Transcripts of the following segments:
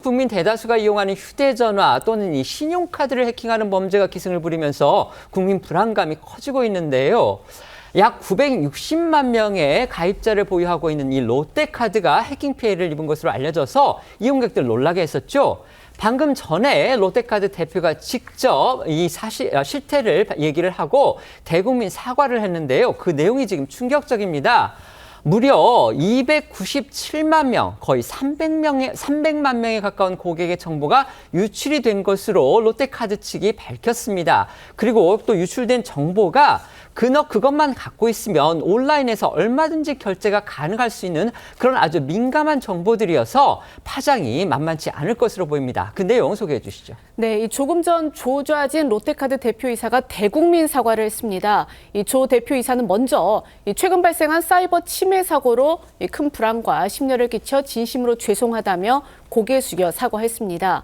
국민 대다수가 이용하는 휴대전화 또는 이 신용카드를 해킹하는 범죄가 기승을 부리면서 국민 불안감이 커지고 있는데요. 약 960만 명의 가입자를 보유하고 있는 이 롯데카드가 해킹 피해를 입은 것으로 알려져서 이용객들 놀라게 했었죠. 방금 전에 롯데카드 대표가 직접 이 실태를 얘기를 하고 대국민 사과를 했는데요. 그 내용이 지금 충격적입니다. 무려 297만 명, 거의 300만 명에 가까운 고객의 정보가 유출이 된 것으로 롯데카드 측이 밝혔습니다. 그리고 또 유출된 정보가 그것만 갖고 있으면 온라인에서 얼마든지 결제가 가능할 수 있는 그런 아주 민감한 정보들이어서 파장이 만만치 않을 것으로 보입니다. 그 내용 소개해 주시죠. 네, 조금 전 조좌진 롯데카드 대표이사가 대국민 사과를 했습니다. 이 조 대표이사는 먼저 최근 발생한 사이버 침해 사고로 큰 불안과 심려를 끼쳐 진심으로 죄송하다며 고개 숙여 사과했습니다.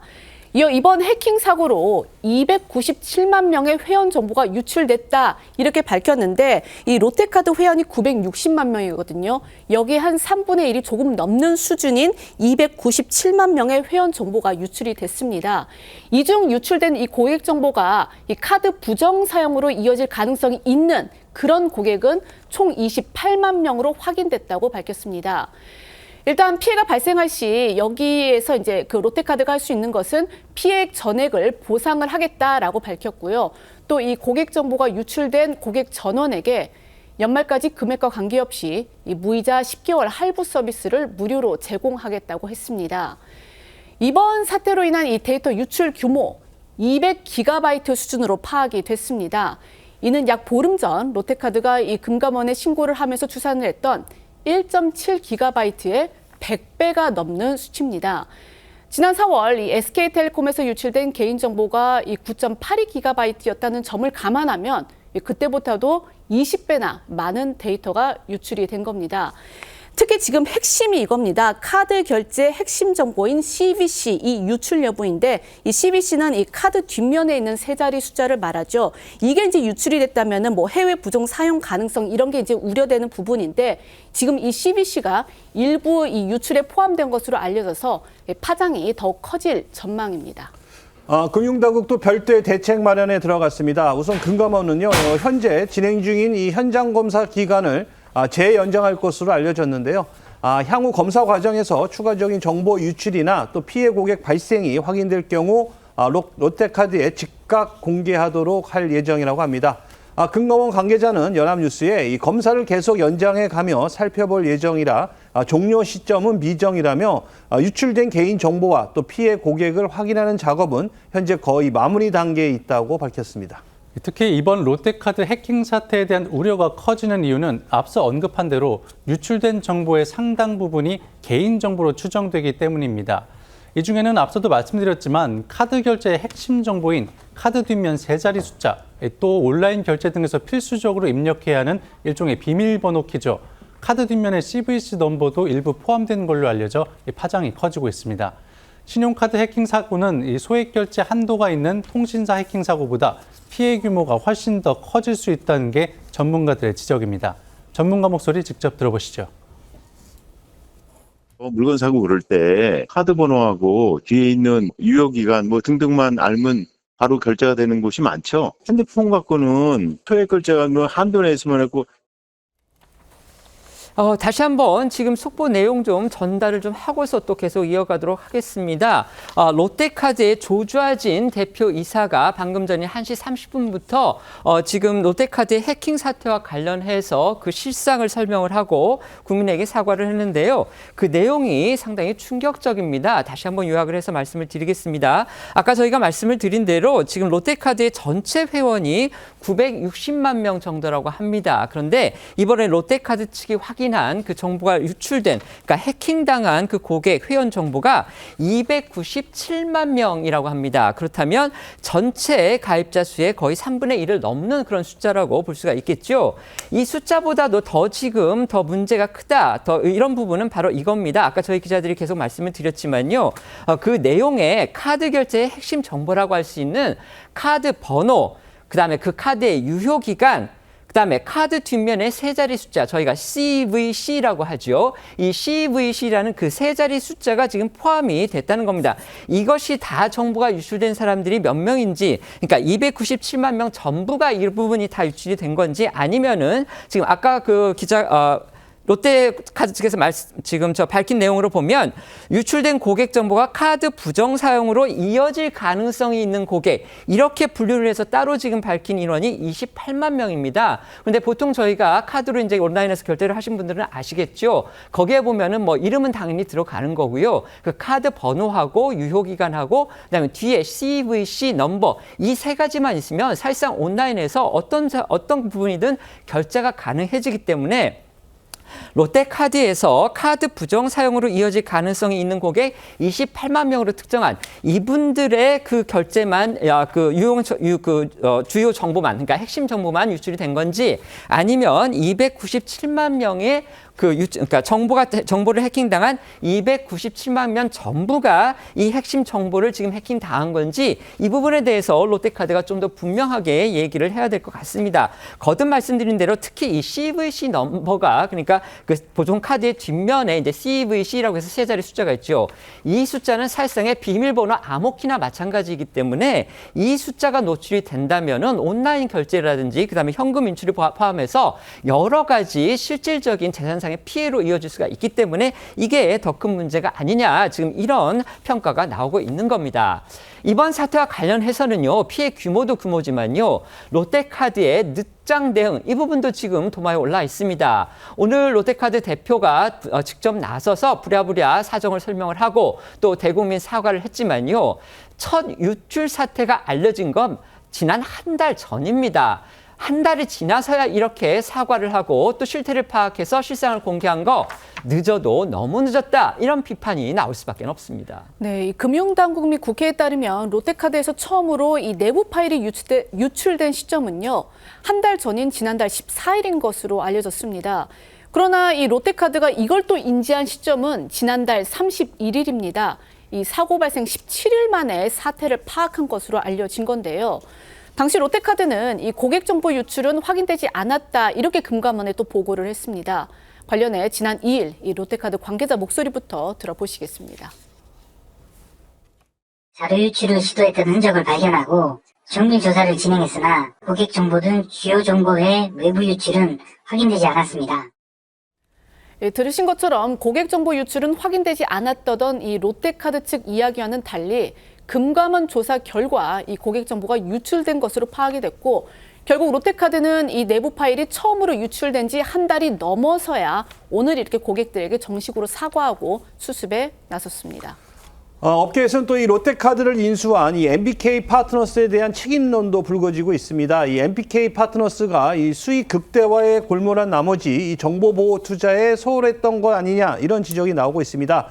이어 이번 해킹 사고로 297만 명의 회원 정보가 유출됐다 이렇게 밝혔는데 이 롯데카드 회원이 960만 명이거든요. 여기 한 3분의 1이 조금 넘는 수준인 297만 명의 회원 정보가 유출이 됐습니다. 이 중 유출된 이 고객 정보가 이 카드 부정 사용으로 이어질 가능성이 있는 그런 고객은 총 28만 명으로 확인됐다고 밝혔습니다. 일단 피해가 발생할 시 여기에서 이제 그 롯데카드가 할 수 있는 것은 피해 전액을 보상을 하겠다라고 밝혔고요. 또 이 고객 정보가 유출된 고객 전원에게 연말까지 금액과 관계없이 이 무이자 10개월 할부 서비스를 무료로 제공하겠다고 했습니다. 이번 사태로 인한 이 데이터 유출 규모 200GB 수준으로 파악이 됐습니다. 이는 약 보름 전 롯데카드가 이 금감원에 신고를 하면서 추산을 했던 1.7GB의 100배가 넘는 수치입니다. 지난 4월 이 SK텔레콤에서 유출된 개인정보가 이 9.82GB였다는 점을 감안하면 그때보다도 20배나 많은 데이터가 유출이 된 겁니다. 특히 지금 핵심이 이겁니다. 카드 결제 핵심 정보인 CVC, 이 유출 여부인데 이 CVC는 이 카드 뒷면에 있는 세 자리 숫자를 말하죠. 이게 이제 유출이 됐다면은 뭐 해외 부정 사용 가능성 이런 게 이제 우려되는 부분인데 지금 이 CVC가 일부 이 유출에 포함된 것으로 알려져서 파장이 더욱 커질 전망입니다. 금융당국도 별도의 대책 마련에 들어갔습니다. 우선 금감원은요, 현재 진행 중인 이 현장 검사 기간을 재연장할 것으로 알려졌는데요. 향후 검사 과정에서 추가적인 정보 유출이나 또 피해 고객 발생이 확인될 경우 롯데카드에 즉각 공개하도록 할 예정이라고 합니다. 금감원 관계자는 연합뉴스에 이 검사를 계속 연장해 가며 살펴볼 예정이라 종료 시점은 미정이라며 유출된 개인 정보와 또 피해 고객을 확인하는 작업은 현재 거의 마무리 단계에 있다고 밝혔습니다. 특히 이번 롯데카드 해킹 사태에 대한 우려가 커지는 이유는 앞서 언급한 대로 유출된 정보의 상당 부분이 개인정보로 추정되기 때문입니다. 이 중에는 앞서도 말씀드렸지만 카드 결제의 핵심 정보인 카드 뒷면 세 자리 숫자, 또 온라인 결제 등에서 필수적으로 입력해야 하는 일종의 비밀번호 키죠. 카드 뒷면의 CVC 넘버도 일부 포함된 걸로 알려져 파장이 커지고 있습니다. 신용카드 해킹 사고는 소액 결제 한도가 있는 통신사 해킹 사고보다 피해 규모가 훨씬 더 커질 수 있다는 게 전문가들의 지적입니다. 전문가 목소리 직접 들어보시죠. 물건 사고 그럴 때 카드 번호하고 뒤에 있는 유효기간 등등만 알면 바로 결제가 되는 곳이 많죠. 핸드폰 갖고는 소액 결제가 한도 내에 있으면 했고 다시 한번 지금 속보 내용 좀 전달을 좀 하고서 또 계속 이어가도록 하겠습니다. 롯데카드의 조좌진 대표이사가 방금 전에 1시 30분부터 지금 롯데카드의 해킹 사태와 관련해서 그 실상을 설명을 하고 국민에게 사과를 했는데요. 그 내용이 상당히 충격적입니다. 다시 한번 요약을 해서 말씀을 드리겠습니다. 아까 저희가 말씀을 드린 대로 지금 롯데카드의 전체 회원이 960만 명 정도라고 합니다. 그런데 이번에 롯데카드 측이 확인한 그 정보가 유출된, 그러니까 해킹당한 그 고객 회원 정보가 297만 명이라고 합니다. 그렇다면 전체 가입자 수의 거의 3분의 1을 넘는 그런 숫자라고 볼 수가 있겠죠. 이 숫자보다도 지금 더 문제가 크다. 이런 부분은 바로 이겁니다. 아까 저희 기자들이 계속 말씀을 드렸지만요. 그 내용에 카드 결제의 핵심 정보라고 할 수 있는 카드 번호, 그다음에 그 카드의 유효 기간, 그다음에 카드 뒷면에 세 자리 숫자, 저희가 CVC라고 하죠. 이 CVC라는 그 세 자리 숫자가 지금 포함이 됐다는 겁니다. 이것이 다 정보가 유출된 사람들이 몇 명인지, 그러니까 297만 명 전부가 이 부분이 다 유출이 된 건지, 아니면은 지금 아까 그 롯데카드 측에서 지금 밝힌 내용으로 보면 유출된 고객 정보가 카드 부정 사용으로 이어질 가능성이 있는 고객, 이렇게 분류를 해서 따로 지금 밝힌 인원이 28만 명입니다. 그런데 보통 저희가 카드로 이제 온라인에서 결제를 하신 분들은 아시겠죠? 거기에 보면은 뭐 이름은 당연히 들어가는 거고요. 그 카드 번호하고 유효 기간하고 그다음에 뒤에 CVC 넘버, 이 세 가지만 있으면 사실상 온라인에서 어떤 부분이든 결제가 가능해지기 때문에 롯데카드에서 카드 부정 사용으로 이어질 가능성이 있는 고객 28만 명으로 특정한 이분들의 그 결제만 주요 정보만, 그러니까 핵심 정보만 유출이 된 건지, 아니면 297만 명의 그러니까 정보를 해킹당한 297만 명 전부가 이 핵심 정보를 지금 해킹당한 건지, 이 부분에 대해서 롯데카드가 좀 더 분명하게 얘기를 해야 될 것 같습니다. 거듭 말씀드린 대로 특히 이 CVC 넘버가, 그러니까 그 보통 카드의 뒷면에 이제 CVC라고 해서 세 자리 숫자가 있죠. 이 숫자는 사실상의 비밀번호 암호키나 마찬가지이기 때문에 이 숫자가 노출이 된다면은 온라인 결제라든지 그다음에 현금 인출을 포함해서 여러 가지 실질적인 재산상의 피해로 이어질 수가 있기 때문에 이게 더 큰 문제가 아니냐, 지금 이런 평가가 나오고 있는 겁니다. 이번 사태와 관련해서는요, 피해 규모도 규모지만요, 롯데카드의 늦장 대응, 이 부분도 지금 도마에 올라 있습니다. 오늘 롯데카드 대표가 직접 나서서 부랴부랴 사정을 설명을 하고 또 대국민 사과를 했지만요, 첫 유출 사태가 알려진 건 지난 한 달 전입니다. 한 달이 지나서야 이렇게 사과를 하고 또 실태를 파악해서 실상을 공개한 거, 늦어도 너무 늦었다, 이런 비판이 나올 수밖에 없습니다. 네, 이 금융당국 및 국회에 따르면 롯데카드에서 처음으로 이 내부 파일이 유출된 시점은요, 한 달 전인 지난달 14일인 것으로 알려졌습니다. 그러나 이 롯데카드가 이걸 또 인지한 시점은 지난달 31일입니다. 이 사고 발생 17일 만에 사태를 파악한 것으로 알려진 건데요. 당시 롯데카드는 이 고객 정보 유출은 확인되지 않았다, 이렇게 금감원에 또 보고를 했습니다. 관련해 지난 2일 이 롯데카드 관계자 목소리부터 들어보시겠습니다. 자료 유출을 시도했던 흔적을 발견하고 정밀 조사를 진행했으나 고객 정보 등 주요 정보의 외부 유출은 확인되지 않았습니다. 예, 들으신 것처럼 고객 정보 유출은 확인되지 않았다던 이 롯데카드 측 이야기와는 달리 금감원 조사 결과 이 고객 정보가 유출된 것으로 파악이 됐고, 결국 롯데카드는 이 내부 파일이 처음으로 유출된 지 한 달이 넘어서야 오늘 이렇게 고객들에게 정식으로 사과하고 수습에 나섰습니다. 업계에서는 또 이 롯데카드를 인수한 이 MBK 파트너스에 대한 책임론도 불거지고 있습니다. 이 MBK 파트너스가 이 수익 극대화에 골몰한 나머지 이 정보보호 투자에 소홀했던 것 아니냐, 이런 지적이 나오고 있습니다.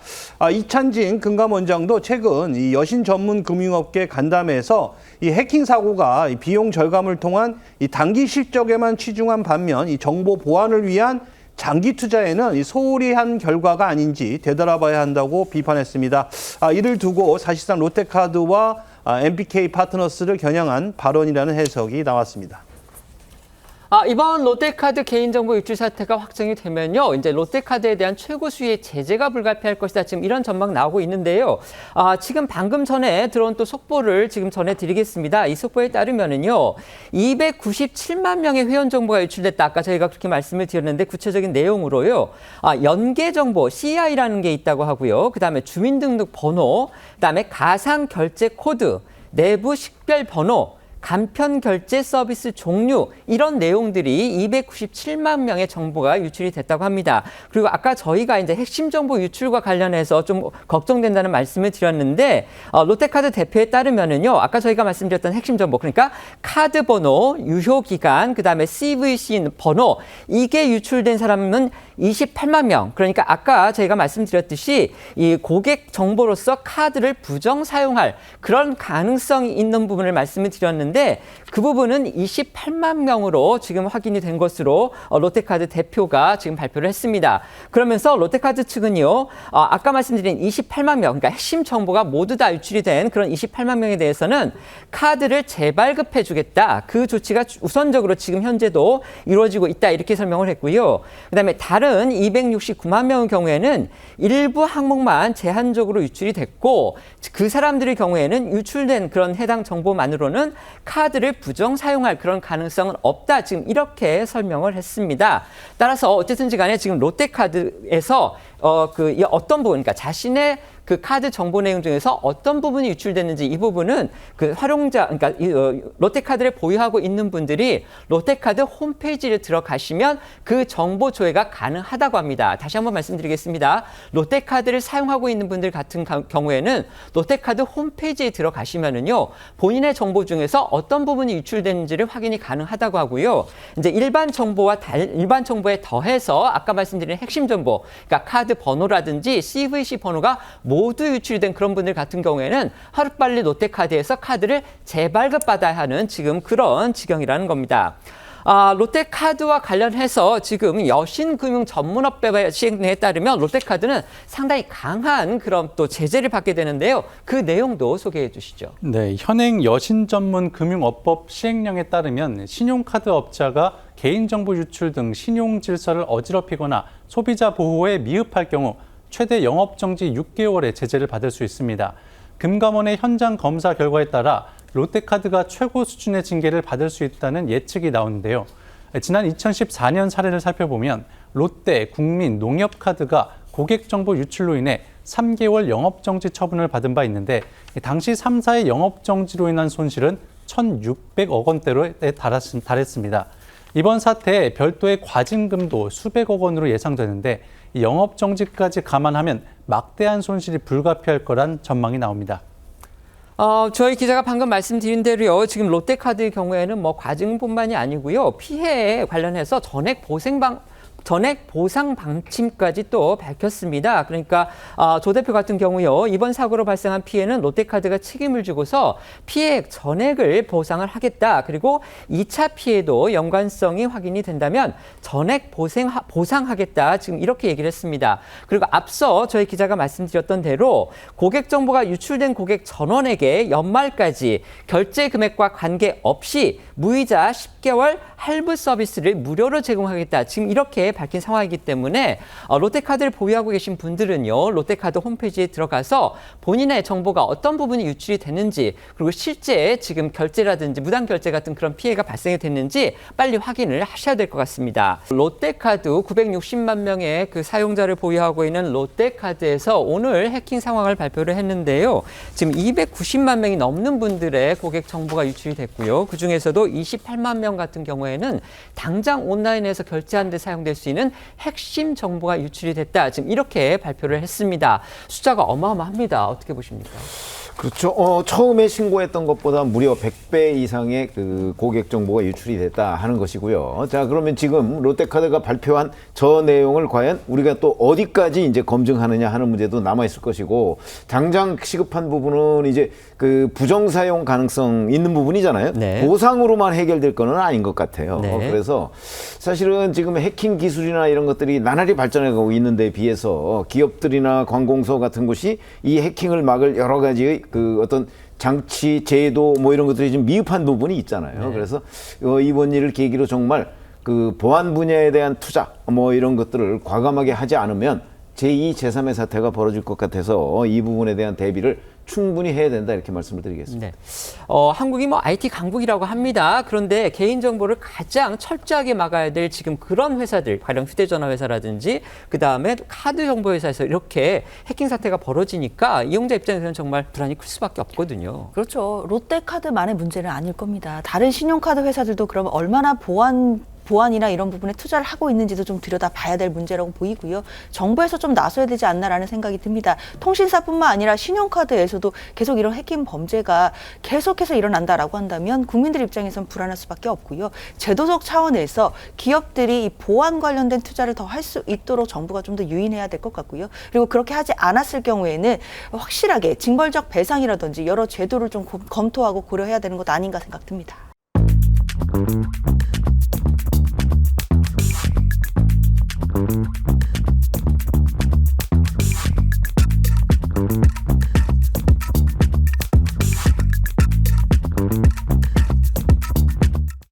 이찬진 금감원장도 최근 이 여신 전문 금융업계 간담회에서 이 해킹 사고가 이 비용 절감을 통한 이 단기 실적에만 치중한 반면 이 정보 보안을 위한 장기 투자에는 소홀히 한 결과가 아닌지 되돌아봐야 한다고 비판했습니다. 이를 두고 사실상 롯데카드와 MBK 파트너스를 겨냥한 발언이라는 해석이 나왔습니다. 이번 롯데카드 개인정보 유출 사태가 확정이 되면요, 이제 롯데카드에 대한 최고 수위의 제재가 불가피할 것이다, 지금 이런 전망 나오고 있는데요. 지금 방금 전에 들어온 또 속보를 지금 전해드리겠습니다. 이 속보에 따르면은요, 297만 명의 회원 정보가 유출됐다. 아까 저희가 그렇게 말씀을 드렸는데 구체적인 내용으로요, 연계 정보 CI라는 게 있다고 하고요. 그다음에 주민등록번호, 그다음에 가상 결제 코드, 내부 식별 번호, 간편 결제 서비스 종류, 이런 내용들이 297만 명의 정보가 유출이 됐다고 합니다. 그리고 아까 저희가 이제 핵심 정보 유출과 관련해서 좀 걱정된다는 말씀을 드렸는데, 롯데카드 대표에 따르면은요, 아까 저희가 말씀드렸던 핵심 정보, 그러니까 카드 번호, 유효 기간, 그다음에 CVC 번호, 이게 유출된 사람은 28만 명. 그러니까 아까 저희가 말씀드렸듯이 이 고객 정보로서 카드를 부정 사용할 그런 가능성이 있는 부분을 말씀을 드렸는데, 있는데 그 부분은 28만 명으로 지금 확인이 된 것으로 롯데카드 대표가 지금 발표를 했습니다. 그러면서 롯데카드 측은요, 아까 말씀드린 28만 명, 그러니까 핵심 정보가 모두 다 유출이 된 그런 28만 명에 대해서는 카드를 재발급해 주겠다. 그 조치가 우선적으로 지금 현재도 이루어지고 있다. 이렇게 설명을 했고요. 그다음에 다른 269만 명의 경우에는 일부 항목만 제한적으로 유출이 됐고 그 사람들의 경우에는 유출된 그런 해당 정보만으로는 카드를 부정 사용할 그런 가능성은 없다. 지금 이렇게 설명을 했습니다. 따라서 어쨌든지 간에 지금 롯데카드에서 어떤 부분, 그러니까 자신의 그 카드 정보 내용 중에서 어떤 부분이 유출됐는지 이 부분은 그 활용자, 그러니까 롯데카드를 보유하고 있는 분들이 롯데카드 홈페이지를 들어가시면 그 정보 조회가 가능하다고 합니다. 다시 한번 말씀드리겠습니다. 롯데카드를 사용하고 있는 분들 같은 경우에는 롯데카드 홈페이지에 들어가시면은요, 본인의 정보 중에서 어떤 부분이 유출됐는지를 확인이 가능하다고 하고요. 이제 일반 정보에 더해서 아까 말씀드린 핵심 정보, 그러니까 카드 번호라든지 CVC 번호가 모두 유출된 그런 분들 같은 경우에는 하루빨리 롯데카드에서 카드를 재발급받아야 하는 지금 그런 지경이라는 겁니다. 롯데카드와 관련해서 지금 여신금융전문업법의 시행에 따르면 롯데카드는 상당히 강한 그런 또 제재를 받게 되는데요. 그 내용도 소개해 주시죠. 네, 현행 여신전문금융업법 시행령에 따르면 신용카드 업자가 개인정보 유출 등 신용 질서를 어지럽히거나 소비자 보호에 미흡할 경우 최대 영업정지 6개월의 제재를 받을 수 있습니다. 금감원의 현장 검사 결과에 따라 롯데카드가 최고 수준의 징계를 받을 수 있다는 예측이 나오는데요. 지난 2014년 사례를 살펴보면 롯데, 국민, 농협카드가 고객정보 유출로 인해 3개월 영업정지 처분을 받은 바 있는데 당시 3사의 영업정지로 인한 손실은 1,600억 원대로에 달했습니다. 이번 사태에 별도의 과징금도 수백억 원으로 예상되는데 영업정지까지 감안하면 막대한 손실이 불가피할 거란 전망이 나옵니다. 저희 기자가 방금 말씀드린 대로요. 지금 롯데카드의 경우에는 뭐 과징뿐만이 아니고요. 피해에 관련해서 전액 보상 방침까지 또 밝혔습니다. 그러니까 조 대표 같은 경우요. 이번 사고로 발생한 피해는 롯데카드가 책임을 지고서 피해액 전액을 보상을 하겠다. 그리고 2차 피해도 연관성이 확인이 된다면 전액 보상하겠다. 지금 이렇게 얘기를 했습니다. 그리고 앞서 저희 기자가 말씀드렸던 대로 고객 정보가 유출된 고객 전원에게 연말까지 결제 금액과 관계없이 무이자 10개월 할부 서비스를 무료로 제공하겠다. 지금 이렇게 밝힌 상황이기 때문에 롯데카드를 보유하고 계신 분들은요. 롯데카드 홈페이지에 들어가서 본인의 정보가 어떤 부분이 유출이 됐는지 그리고 실제 지금 결제라든지 무단 결제 같은 그런 피해가 발생이 됐는지 빨리 확인을 하셔야 될 것 같습니다. 롯데카드 960만 명의 그 사용자를 보유하고 있는 롯데카드에서 오늘 해킹 상황을 발표를 했는데요. 지금 290만 명이 넘는 분들의 고객 정보가 유출이 됐고요. 그중에서도 28만 명 같은 경우에는 당장 온라인에서 결제하는 데 사용될 수 있는 핵심 정보가 유출이 됐다. 지금 이렇게 발표를 했습니다. 숫자가 어마어마합니다. 어떻게 보십니까? 그렇죠. 처음에 신고했던 것보다 무려 100배 이상의 그 고객 정보가 유출이 됐다 하는 것이고요. 자, 그러면 지금 롯데카드가 발표한 저 내용을 과연 우리가 또 어디까지 이제 검증하느냐 하는 문제도 남아 있을 것이고, 당장 시급한 부분은 이제 그 부정 사용 가능성 있는 부분이잖아요. 네. 보상으로만 해결될 거는 아닌 것 같아요. 네. 그래서 사실은 지금 해킹 기술이나 이런 것들이 나날이 발전해 가고 있는 데 비해서 기업들이나 관공서 같은 곳이 이 해킹을 막을 여러 가지의 그 어떤 장치, 제도 뭐 이런 것들이 좀 미흡한 부분이 있잖아요. 네. 그래서 이번 일을 계기로 정말 그 보안 분야에 대한 투자 뭐 이런 것들을 과감하게 하지 않으면 제2, 제3의 사태가 벌어질 것 같아서 이 부분에 대한 대비를 충분히 해야 된다 이렇게 말씀을 드리겠습니다. 네. 한국이 뭐 IT 강국이라고 합니다. 그런데 개인정보를 가장 철저하게 막아야 될 지금 그런 회사들, 가령 휴대전화 회사라든지 그다음에 카드 정보 회사에서 이렇게 해킹 사태가 벌어지니까 이용자 입장에서는 정말 불안이 클 수밖에 없거든요. 그렇죠. 롯데카드만의 문제는 아닐 겁니다. 다른 신용카드 회사들도 그러면 얼마나 보안 보안이나 이런 부분에 투자를 하고 있는지도 좀 들여다봐야 될 문제라고 보이고요. 정부에서 좀 나서야 되지 않나라는 생각이 듭니다. 통신사뿐만 아니라 신용카드에서도 계속 이런 해킹 범죄가 계속해서 일어난다라고 한다면 국민들 입장에선 불안할 수밖에 없고요. 제도적 차원에서 기업들이 이 보안 관련된 투자를 더 할 수 있도록 정부가 좀 더 유인해야 될 것 같고요. 그리고 그렇게 하지 않았을 경우에는 확실하게 징벌적 배상이라든지 여러 제도를 좀 검토하고 고려해야 되는 것 아닌가 생각 듭니다.